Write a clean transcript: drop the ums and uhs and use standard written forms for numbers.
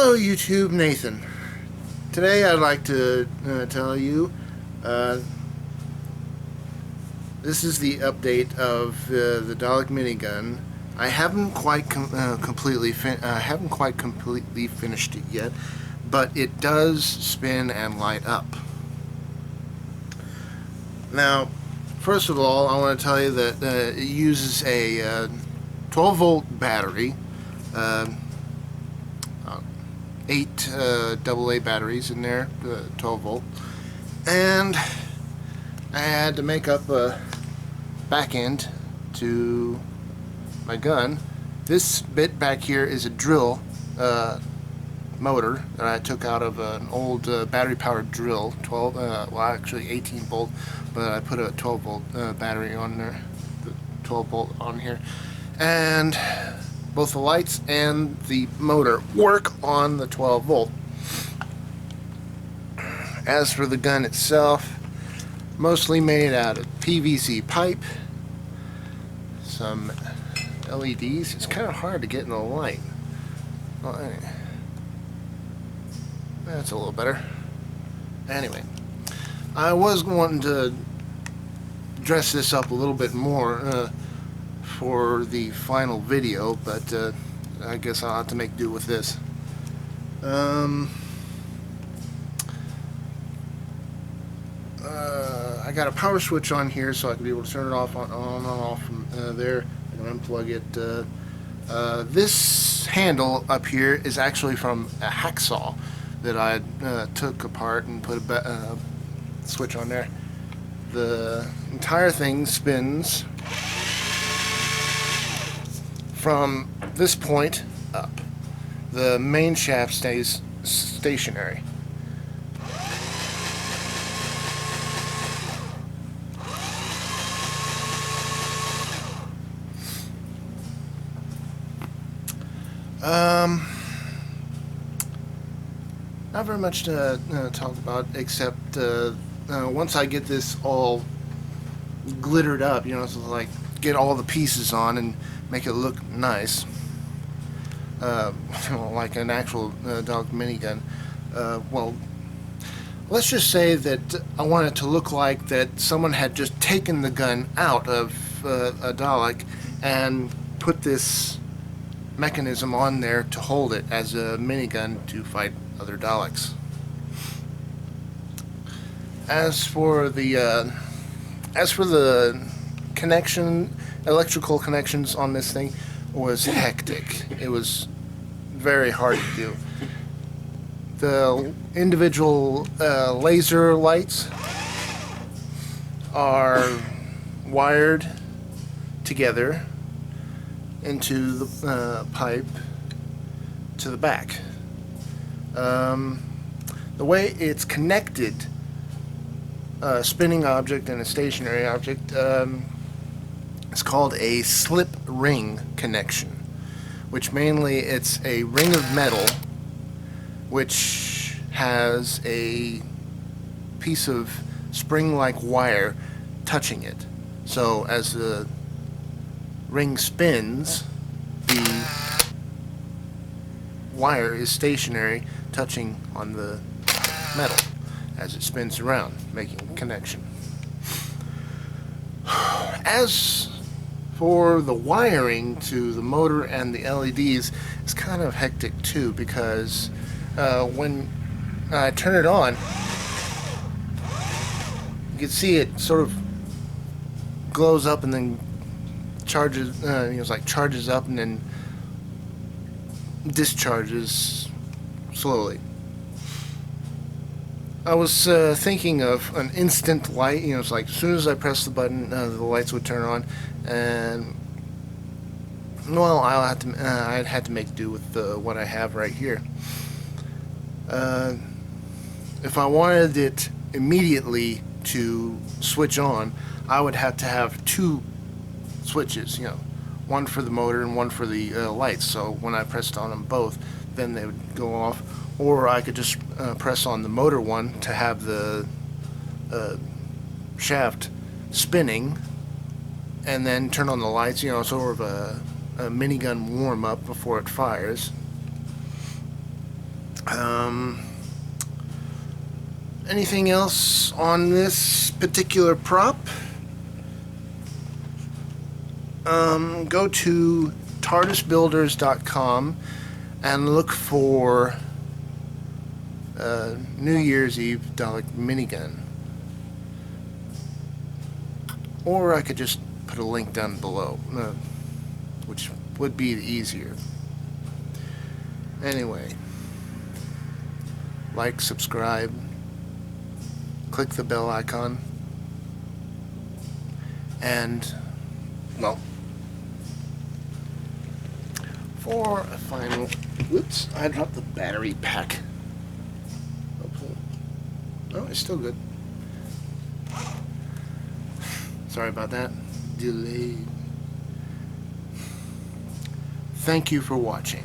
Hello YouTube, Nathan. Today I'd like to tell you this is the update of the Dalek Mini-Gun. I haven't quite completely finished it yet, but it does spin and light up. Now, first of all, I want to tell you that it uses a 12-volt battery. 8 AA batteries in there, 12 volt, and I had to make up a back end to my gun. This bit back here is a drill motor that I took out of an old battery powered drill, 12 well actually 18 volt, but I put a 12 volt battery on there, the 12 volt on here, and both the lights and the motor work on the 12 volt. As for the gun itself, mostly made out of PVC pipe, some LEDs. It's kind of hard to get in the light. Well, anyway, that's a little better. Anyway, I was wanting to dress this up a little bit more for the final video, but I guess I'll have to make do with this. I got a power switch on here so I can be able to turn it off on and off from there. I can unplug it. This handle up here is actually from a hacksaw that I took apart and put a switch on there. The entire thing spins from this point up. The main shaft stays stationary. Not very much to talk about, except once I get this all glittered up, you know, so like get all the pieces on and make it look nice, like an actual Dalek Mini-Gun. Well, let's just say that I want it to look like that someone had just taken the gun out of a Dalek and put this mechanism on there to hold it as a minigun to fight other Daleks. As for the electrical connections on this thing was hectic. It was very hard to do. The individual laser lights are wired together into the pipe to the back. The way it's connected, a spinning object and a stationary object, it's called a slip ring connection, which mainly it's a ring of metal which has a piece of spring-like wire touching it. So as the ring spins, the wire is stationary, touching on the metal as it spins around, making a connection. As for the wiring to the motor and the LEDs, it's kind of hectic too, because when I turn it on, you can see it sort of glows up and then charges, it's like charges up and then discharges slowly. I was thinking of an instant light, it's like as soon as I press the button, the lights would turn on, and well, I'd have to make do with what I have right here. If I wanted it immediately to switch on, I would have to have two switches, one for the motor and one for the lights, so when I pressed on them both, then they would go off. Or I could just press on the motor one to have the shaft spinning, and then turn on the lights, sort of a minigun warm-up before it fires. Anything else on this particular prop? Go to TARDISbuilders.com and look for New Year's Eve Dalek Mini-Gun. Or I could just put a link down below, which would be easier. Anyway, like, subscribe, click the bell icon, and, well, for a final... Whoops, I dropped the battery pack. Oh, it's still good. Sorry about that. Delayed. Thank you for watching.